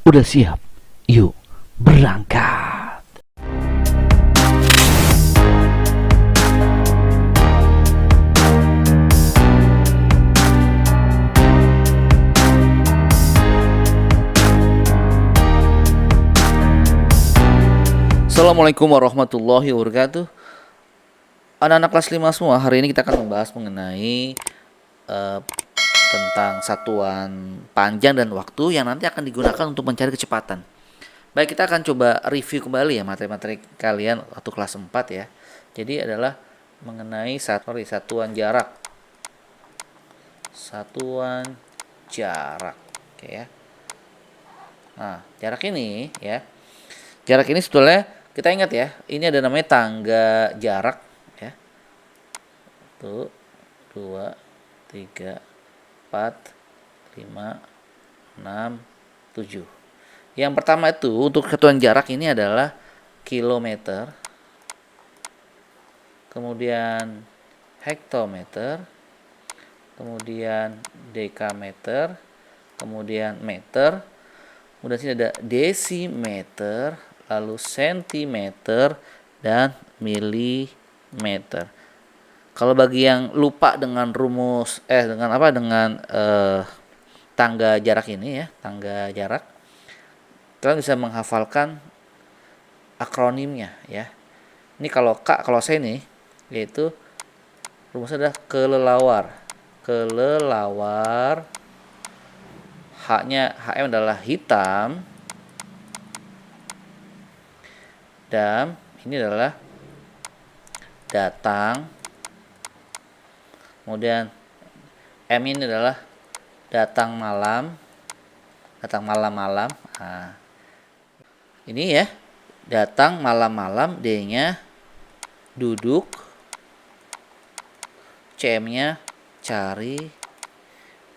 Udah siap? Yuk, berangkat. Assalamualaikum warahmatullahi wabarakatuh. Anak-anak kelas 5 semua, hari ini kita akan membahas mengenai tentang satuan panjang dan waktu yang nanti akan digunakan untuk mencari kecepatan. Baik, kita akan coba review kembali ya materi-materi kalian waktu kelas 4 ya. Jadi adalah mengenai satuan jarak. Satuan jarak. Oke ya. Nah, jarak ini ya. Jarak ini sebetulnya kita ingat ya, ini ada namanya tangga jarak ya. 1, 2, 3, 4, 5, 6, 7. Yang pertama itu untuk satuan jarak ini adalah kilometer, kemudian hektometer, kemudian dekameter, kemudian meter, kemudian sini ada desimeter, lalu sentimeter, dan milimeter. Kalau bagi yang lupa dengan rumus dengan tangga jarak ini ya, tangga jarak, kalian bisa menghafalkan akronimnya ya. Ini kalau saya ini yaitu rumusnya adalah kelelawar. Kelelawar, HM adalah hitam, dan ini adalah datang, kemudian M ini adalah datang malam malam. Nah, ini ya, datang malam-malam, D-nya duduk, CM-nya cari,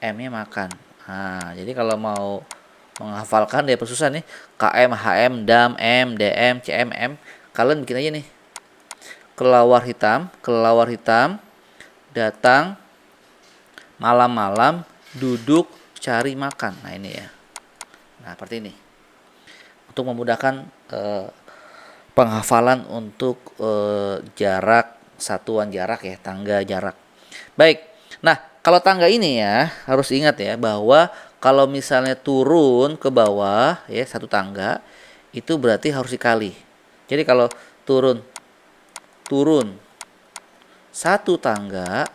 M-nya makan. Nah, jadi kalau mau menghafalkan dia susah nih, KM, HM, DAM, M, DM, CM, M, kalian bikin aja nih. Kelelawar hitam, datang malam-malam, duduk, cari makan. Nah, ini ya. Nah, seperti ini. Untuk memudahkan penghafalan untuk jarak, satuan jarak ya, tangga jarak. Baik. Nah, kalau tangga ini ya, harus ingat ya bahwa kalau misalnya turun ke bawah ya satu tangga, itu berarti harus dikali. Jadi kalau turun satu tangga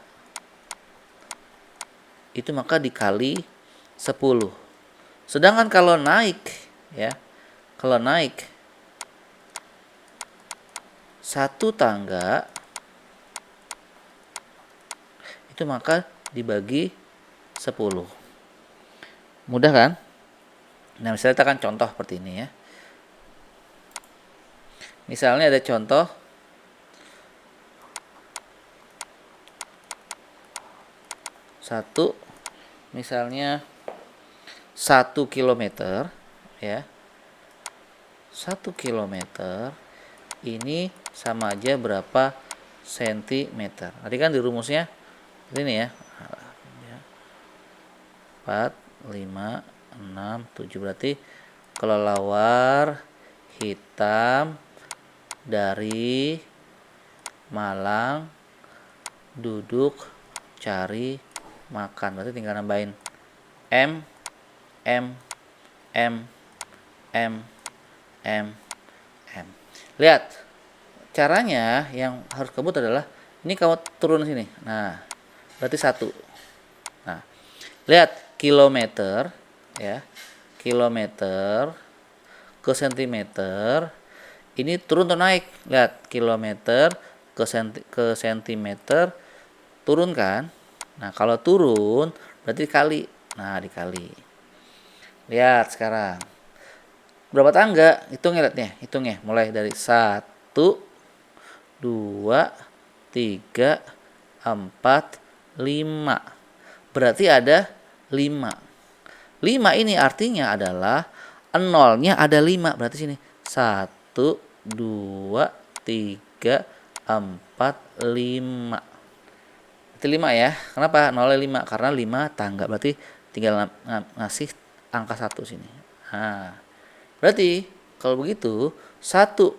itu maka dikali 10. Sedangkan kalau naik ya, kalau naik satu tangga itu maka dibagi 10. Mudah kan? Nah, misalnya kita akan contoh seperti ini ya. Misalnya ada contoh 1, misalnya 1 kilometer ya. 1 kilometer ini sama aja berapa sentimeter. Tadi kan di rumusnya ini ya. 4, 5, 6, 7, berarti kelelawar hitam dari Malang duduk cari makan. Berarti tinggal nambahin M, M, M, M, M, M. Lihat, caranya yang harus kebut adalah ini kamu turun sini. Nah, berarti 1. Nah, lihat kilometer ya. Kilometer ke sentimeter ini turun atau naik? Lihat, kilometer ke sentimeter turun kan? Nah, kalau turun berarti dikali. Nah, dikali. Lihat sekarang. Berapa tangga? Hitungnya. Mulai dari 1, 2, 3, 4, 5. Berarti ada 5. 5 ini artinya adalah nolnya ada 5. Berarti sini 1, 2, 3, 4, 5. Berarti 5 ya. Kenapa? Nolnya 5. Karena 5 tangga. Berarti tinggal ngasih angka 1 sini. Nah, berarti kalau begitu 1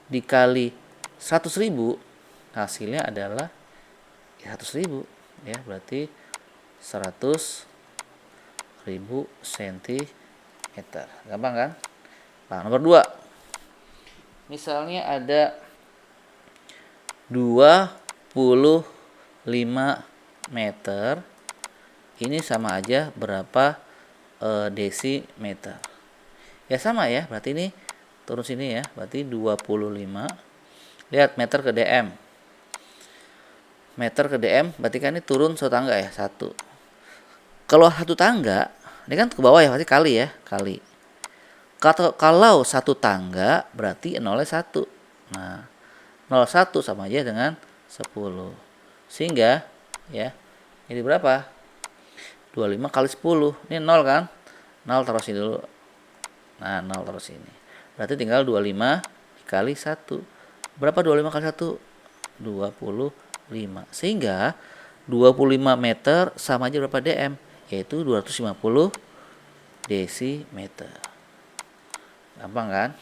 dikali 100.000 hasilnya adalah 100.000 ya, berarti 100.000 cm. Gampang kan? Nah, nomor 2. Misalnya ada 25 meter. Ini sama aja berapa desimeter? Ya sama ya, berarti ini turun sini ya, berarti 25. Lihat meter ke dm. Meter ke dm berarti kan ini turun satu tangga ya, 1. Kalau satu tangga, ini kan ke bawah ya, berarti kali ya, kali. Kalau satu tangga berarti nolnya 1. Nah, 01 sama aja dengan 10. Sehingga ya, ini berapa? 25 kali 10. Ini 0 kan? 0 taruh sini dulu. Nah, 0 taruh sini. Berarti tinggal 25 dikali 1. Berapa 25 kali 1? 25. Sehingga 25 meter sama aja berapa dm? Yaitu 250 desimeter. Gampang kan?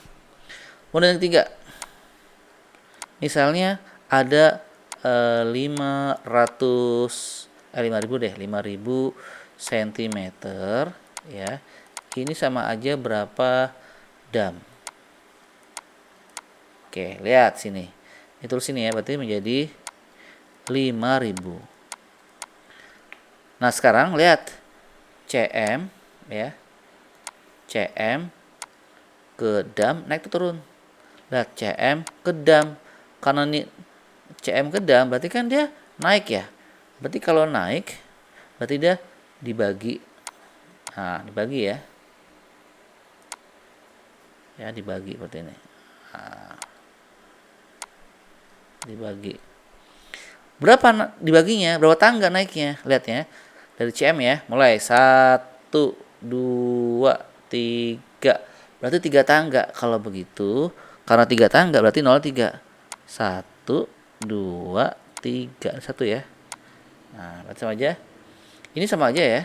Kemudian yang 3. Misalnya ada 5.000 cm ya. Ini sama aja berapa dam? Oke, lihat sini. Ini tulis sini ya, berarti menjadi 5.000. Nah, sekarang lihat cm ya. Cm ke dam naik atau turun? Lihat cm ke dam. Karena ini cm ke dam berarti kan dia naik ya. Berarti kalau naik berarti dia dibagi. Nah, dibagi ya. Ya, dibagi seperti ini. Nah, dibagi. Berapa dibaginya? Berapa tangga naiknya? Lihat ya. Dari cm ya, mulai 1 2 3. Berarti 3 tangga. Kalau begitu, karena 3 tangga berarti 0,3. 1 2 3. 1 ya. Nah, berarti sama aja. Ini sama aja ya.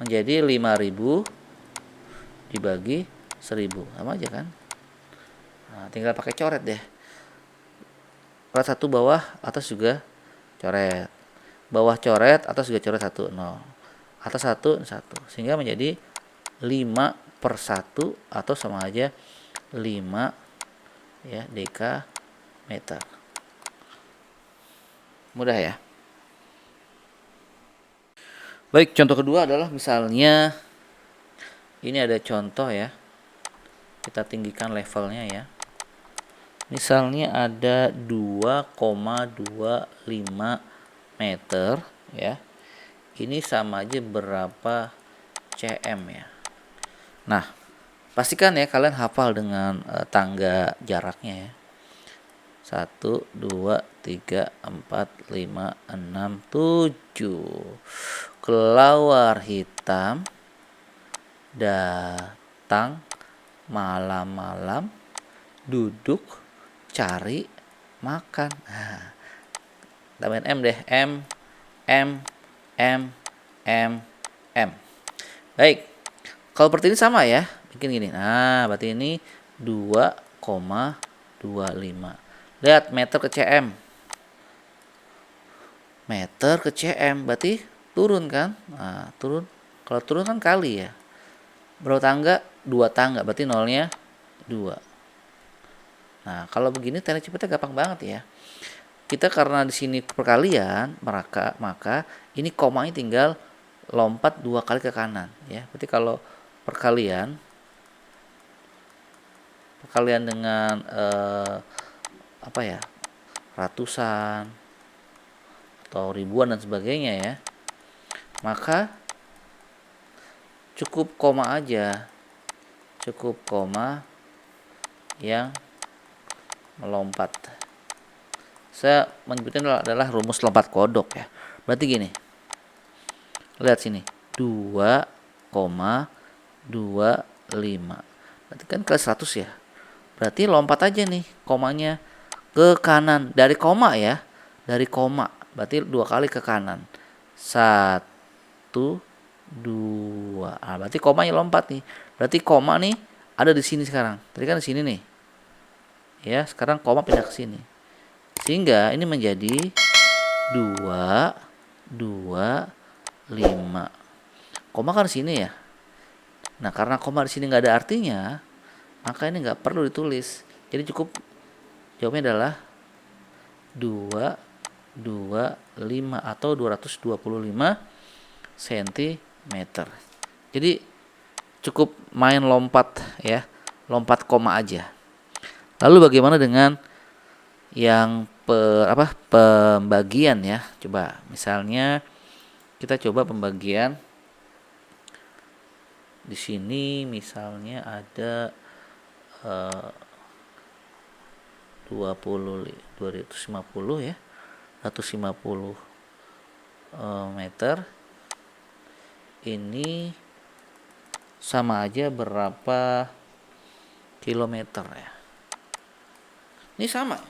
Menjadi 5.000 dibagi 1.000. Sama aja kan? Nah, tinggal pakai coret deh. Coret 1 bawah, atas juga coret. Bawah coret, atas juga coret 1, 0. Atas 1, 1. Sehingga menjadi 5/1 atau sama aja 5 ya dekameter. Mudah ya. Baik, contoh kedua adalah misalnya ini ada contoh ya. Kita tinggikan levelnya ya. Misalnya ada 2,25 meter ya. Ini sama aja berapa cm ya. Nah, pastikan ya kalian hafal dengan tangga jaraknya ya. 1 2 3 4 5 6 7. Kelawar hitam datang malam-malam, duduk cari makan. Nah, tambahin M deh, M M M M. Baik, kalau seperti ini sama ya, bikin gini. Nah, berarti ini 2,25. Lihat meter ke cm. Meter ke cm berarti turun kan? Nah, turun. Kalau turun kan kali ya. Berapa tangga? 2 tangga, berarti nolnya 2. Nah, kalau begini teknik cepatnya gampang banget ya. Kita karena di sini perkalian, maka ini komanya tinggal lompat 2 kali ke kanan ya. Berarti kalau perkalian dengan apa ya? Ratusan atau ribuan dan sebagainya ya. Maka cukup koma aja. Cukup koma yang melompat. Saya menyebutnya adalah rumus lompat kodok ya. Berarti gini. Lihat sini. 2,25. Berarti kan kali 100 ya. Berarti lompat aja nih komanya ke kanan. Dari koma ya. Dari koma. Berarti 2 kali ke kanan. 1 2. Berarti komanya lompat nih Berarti koma nih ada di sini sekarang. Tadi kan di sini nih. Ya, sekarang koma pindah ke sini. Sehingga ini menjadi 2, 2, 5. Koma kan di sini ya. Nah, karena koma di sini nggak ada artinya, maka ini nggak perlu ditulis. Jadi cukup jawabnya adalah 2, 2, 5 atau 225 cm. Jadi cukup main lompat ya, lompat koma aja. Lalu bagaimana dengan yang pembagian ya? Coba misalnya kita coba pembagian di sini misalnya ada 250 ya, 150 meter. Ini sama aja berapa kilometer ya? Ini sama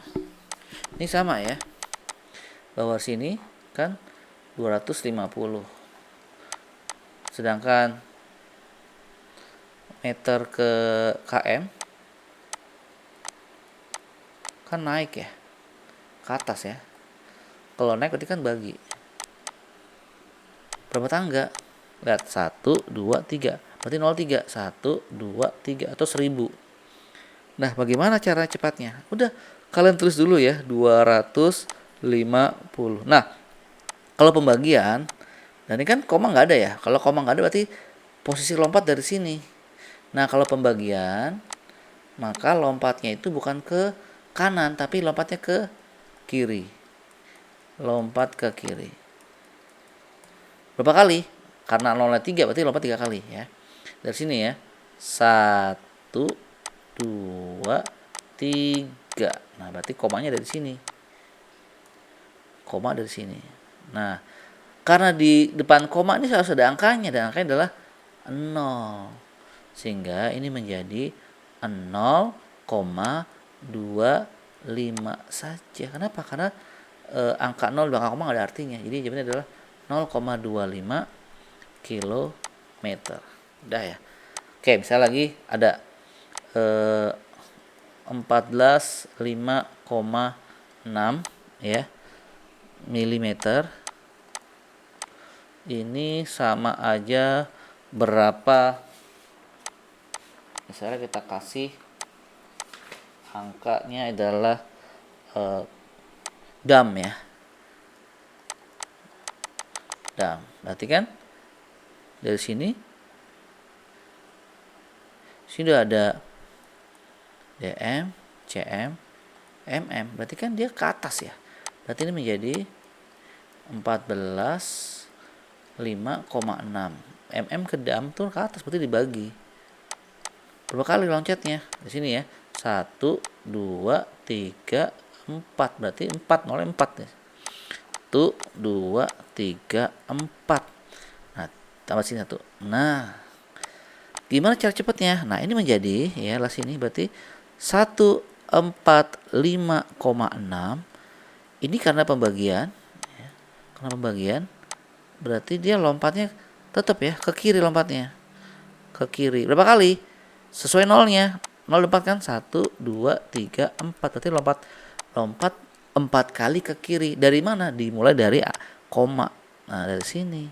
ya. Bawah sini kan 250. Sedangkan meter ke km kan naik ya, ke atas ya. Kalau naik berarti kan bagi berapa tangga? Lihat 1, 2, 3. Berarti 03, 1, 2, 3 atau 1000. Nah, bagaimana cara cepatnya? Udah, kalian tulis dulu ya, 250. Nah, kalau pembagian, dan ini kan koma nggak ada ya. Kalau koma nggak ada berarti posisi lompat dari sini. Nah, kalau pembagian, maka lompatnya itu bukan ke kanan, tapi lompatnya ke kiri. Lompat ke kiri. Berapa kali? Karena 0,3 berarti lompat 3 kali ya. Dari sini ya. 1, 2, 3. Nah, berarti komanya dari sini. Koma dari sini. Nah, karena di depan koma ini harus ada angkanya, dan angkanya adalah 0. Sehingga ini menjadi 0,25 saja. Kenapa? Karena angka 0 belakang koma nggak ada artinya. Jadi jawabannya adalah 0,25 kilometer. Udah ya. Oke, misalnya lagi ada 14,5,6 ya milimeter. Ini sama aja berapa? Misalnya kita kasih angkanya adalah dam ya. Dam. Berarti kan dari sini sudah ada dm, cm, mm. Berarti kan dia ke atas ya. Berarti ini menjadi 14,5,6. mm ke dam tuh ke atas, berarti dibagi. Berapa kali loncatnya? Di sini ya. 1, 2, 3, 4. Berarti 4, 0, 4 ya. 1, 2, 3, 4. Nah, tambah sini 1. Nah, gimana cara cepatnya? Nah, ini menjadi ya lah sini berarti 145,6. Ini karena pembagian ya. Karena pembagian berarti dia lompatnya tetap ya ke kiri, lompatnya ke kiri. Berapa kali? Sesuai nolnya. 0 4 kan 1, 2, 3, 4. Berarti lompat 4 kali ke kiri. Dari mana? Dimulai dari koma. Nah, dari sini.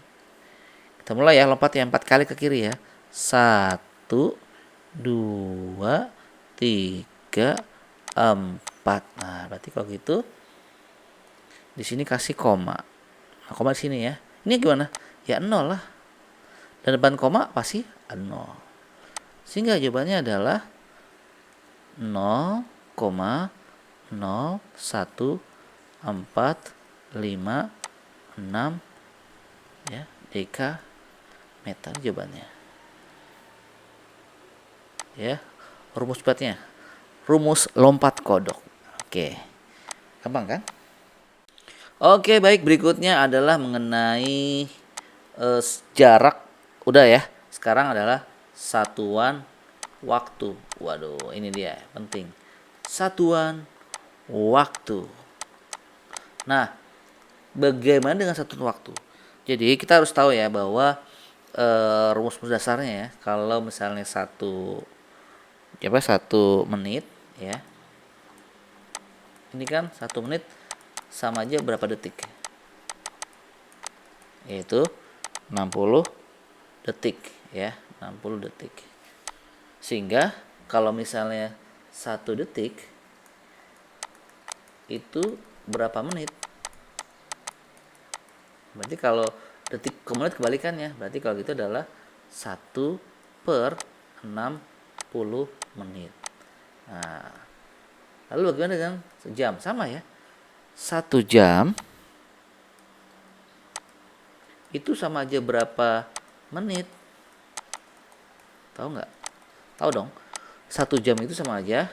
Kita mulai ya, lompat ya 4 kali ke kiri ya. 1, 2, 3, 4. Nah, berarti kalau gitu di sini kasih koma. Nah, koma di sini ya. Ini gimana? Ya 0 lah. Dan depan koma pasti 0. Sehingga jawabannya adalah 0,01456 ya dekameter jawabannya. Ya, rumus cepatnya. Rumus lompat kodok. Oke. Gampang kan? Oke, baik, berikutnya adalah mengenai jarak. Udah ya. Sekarang adalah satuan waktu. Waduh, ini dia penting. Satuan waktu. Nah, bagaimana dengan satuan waktu? Jadi kita harus tahu ya bahwa rumus dasarnya ya. Kalau misalnya satu 1 menit ya, ini kan 1 menit sama aja berapa detik, yaitu 60 detik ya, 60 detik. Sehingga kalau misalnya 1 detik itu berapa menit, berarti kalau detik ke menit kebalikannya, berarti kalau gitu adalah 1/60 menit. Nah, lalu bagaimana dengan sejam? Sama ya, 1 jam itu sama aja berapa menit? Tahu nggak? Tahu dong. 1 jam itu sama aja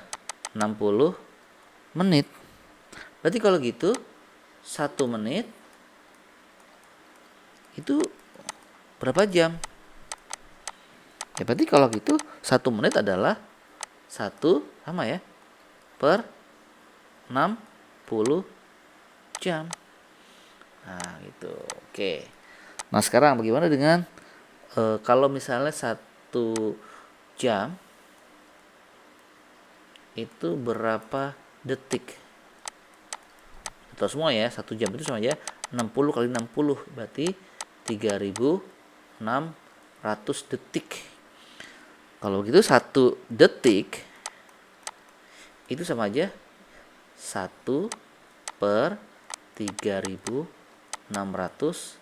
60 menit. Berarti kalau gitu 1 menit itu berapa jam? Ya berarti kalau gitu 1 menit adalah 1 sama ya per 60 jam. Nah gitu. Oke. Nah sekarang bagaimana dengan kalau misalnya 1 jam itu berapa detik? Tahu semua ya, 1 jam itu sama aja 60 kali 60, berarti 3600 detik. Kalau begitu 1 detik itu sama aja 1/3600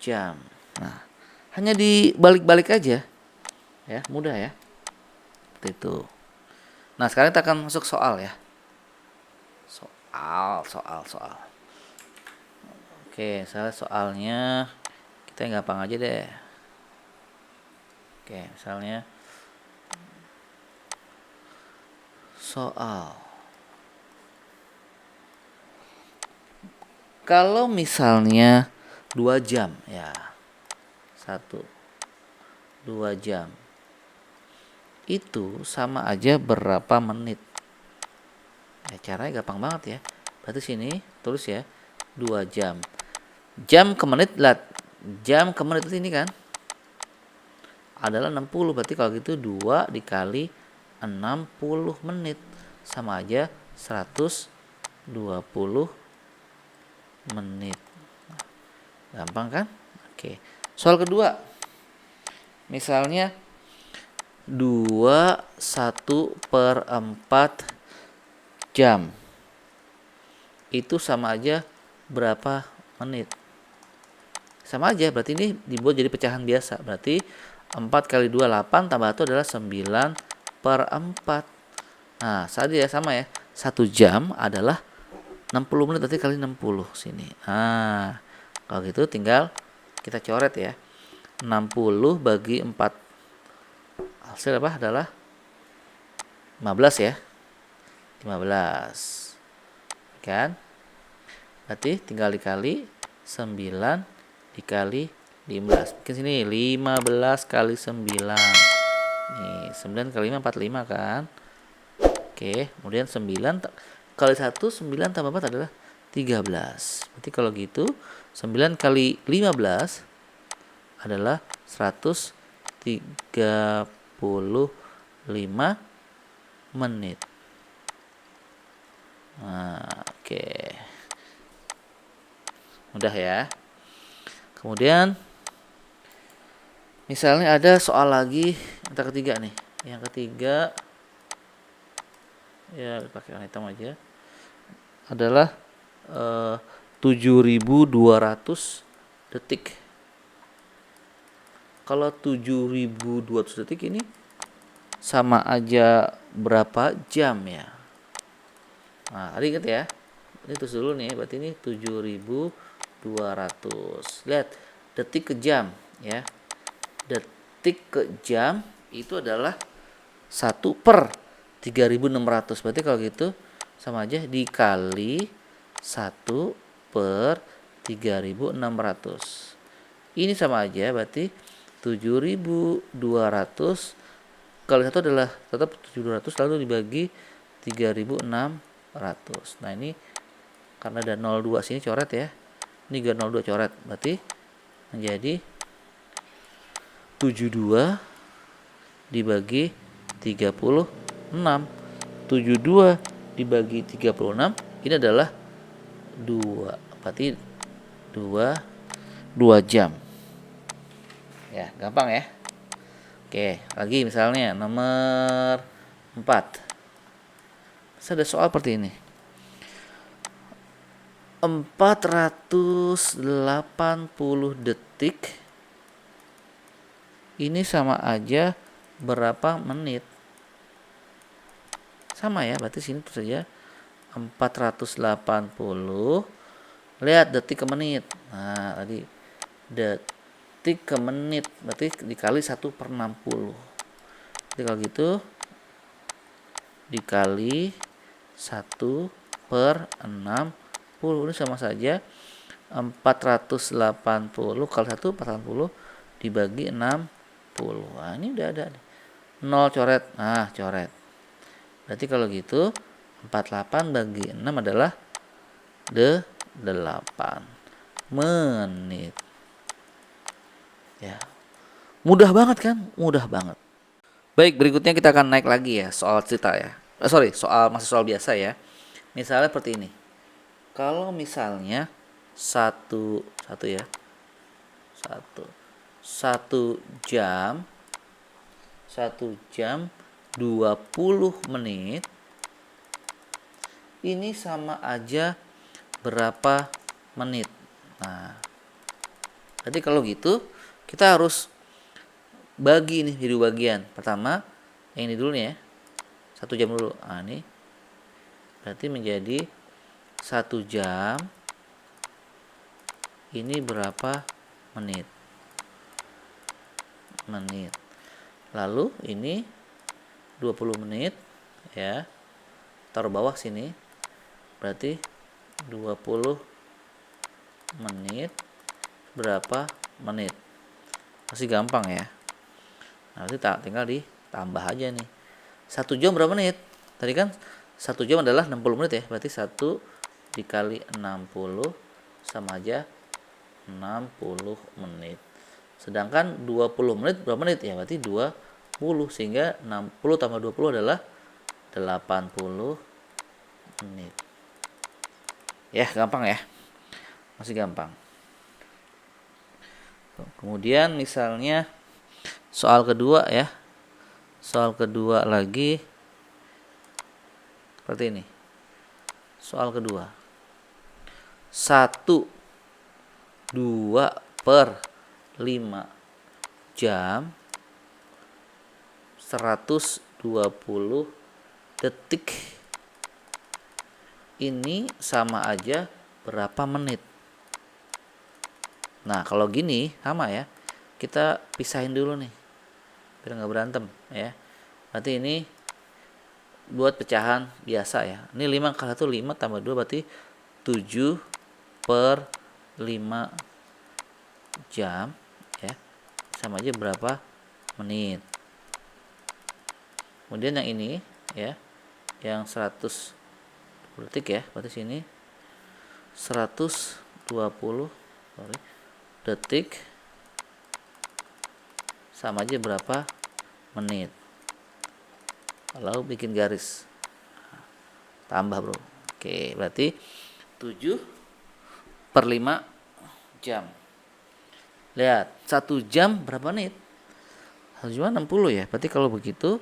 jam. Nah, hanya dibalik-balik aja ya, mudah ya, seperti itu. Nah sekarang kita akan masuk soal ya, soal. Oke, soalnya kita yang gampang aja deh. Oke, misalnya soal, kalau misalnya 2 jam ya, 2 jam itu sama aja berapa menit? Ya caranya gampang banget ya. Berarti sini tulis ya 2 jam. Jam ke menit lah. Jam ke menit ini kan adalah 60. Berarti kalau gitu 2 dikali 60 menit sama aja 120 menit. Gampang kan? Oke. Soal kedua. Misalnya 1/4 jam itu sama aja berapa menit? Sama aja, berarti ini dibuat jadi pecahan biasa. Berarti 4 kali 2 8 tambah 1 adalah 9/4. Nah saja ya, sama ya, 1 jam adalah 60 menit, berarti kali 60 sini. Nah kalau gitu tinggal kita coret ya, 60 bagi 4, hasil apa adalah 15 ya, 15 kan. Berarti tinggal dikali 9 dikali 15. Mungkin sini 15 kali 9. Nih, 9 kali 5 45 kan. Oke, kemudian 9 kali 1, 9 tambah 4 adalah 13. Berarti kalau gitu 9 kali 15 adalah 135 menit. Nah, oke. Mudah ya. Kemudian misalnya ada soal lagi yang ketiga nih. Yang ketiga ya pakai warna hitam aja. Adalah 7.200 detik. Kalau 7.200 detik ini sama aja berapa jam ya? Nah, tadi ingat ya. Ini terus dulu nih, berarti ini 7.200. Lihat, detik ke jam ya. Detik ke jam itu adalah 1/3600. Berarti kalau gitu sama aja dikali 1/3600. Ini sama aja, berarti 7.200 kali 1 adalah tetap 7.200, lalu dibagi 3.600. Nah ini karena ada 02 sini coret ya, ini juga 02 coret, berarti menjadi 72 dibagi 36. 72 dibagi 36 ini adalah 2. Berarti 2 jam. Ya, gampang ya. Oke, lagi misalnya nomor 4. Ada soal seperti ini. 480 detik ini sama aja berapa menit? Sama ya, berarti sini tuh saja 480. Lihat detik ke menit. Nah, tadi detik ke menit berarti dikali 1/60. Jadi kalau gitu dikali 1/60 ini sama saja 480 kali 1 480 dibagi 60. Nah, ini udah ada 0 coret. Nah, coret. Berarti kalau gitu 48 bagi 6 adalah 8 menit. Ya. Mudah banget kan? Mudah banget. Baik, berikutnya kita akan naik lagi ya soal cerita ya. Masih soal biasa ya. Misalnya seperti ini. Kalau misalnya satu ya. Satu jam 20 menit ini sama aja berapa menit. Nah, jadi kalau gitu kita harus bagi nih jadi bagian. Pertama yang ini dulu nih ya, 1 jam dulu. Nah, ini berarti menjadi 1 jam ini berapa menit. Lalu ini 20 menit ya, taruh bawah sini, berarti 20 menit berapa menit. Masih gampang ya. Nanti tinggal ditambah aja nih. 1 jam berapa menit? Tadi kan 1 jam adalah 60 menit ya. Berarti 1 dikali 60 sama aja 60 menit. Sedangkan 20 menit berapa menit ya? Berarti 20, sehingga 60 tambah 20 adalah 80 menit. Ya, gampang ya. Masih gampang. Kemudian misalnya soal kedua ya. Soal kedua lagi seperti ini. Soal kedua. 1/2 per 5 jam 120 detik ini sama aja berapa menit. Nah, kalau gini sama ya, kita pisahin dulu nih biar nggak berantem ya. Berarti ini buat pecahan biasa ya. Ini 5 kali 1 5 tambah 2 berarti 7 per 5 jam ya, sama aja berapa menit. Kemudian yang ini ya, yang 100 detik ya, berarti sini 120 detik sama aja berapa menit. Kalau bikin garis tambah bro. Oke, berarti 7 per 5 jam. Lihat, 1 jam berapa menit? 1 jam 60 ya. Berarti kalau begitu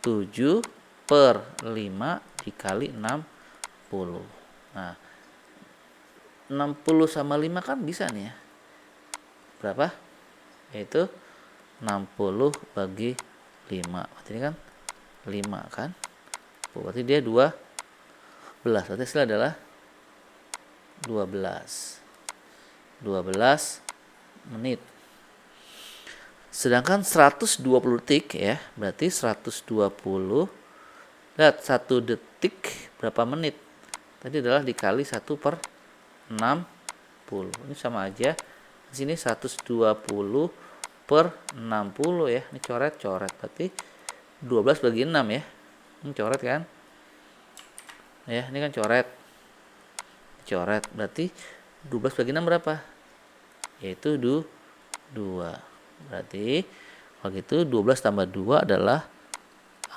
7 per 5 dikali 60. Nah, 60 sama 5 kan bisa nih ya. Berapa? Yaitu 60 bagi 5. Berarti ini kan 5 kan? Berarti dia 12. Berarti hasilnya adalah 12 menit. Sedangkan 120 detik ya, berarti 120. Lihat 1 detik berapa menit? Tadi adalah dikali 1 per 60. Ini sama aja. Di sini 120 per 60 ya. Ini coret-coret. Berarti 12 bagi 6 ya. Ini coret kan? Ya, ini kan coret. Berarti 12 bagi 6 berapa? Yaitu 2. Berarti kalau gitu 12 tambah 2 adalah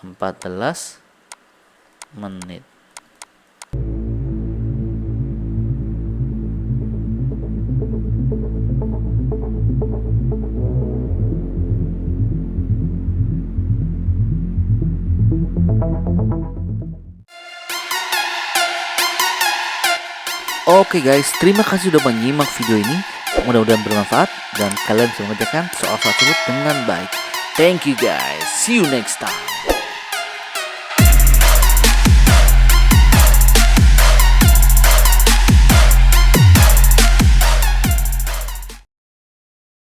14 menit. Oke guys, terima kasih sudah menyimak video ini. Mudah-mudahan bermanfaat dan kalian bisa mengerjakan soal tersebut dengan baik. Thank you guys. See you next time.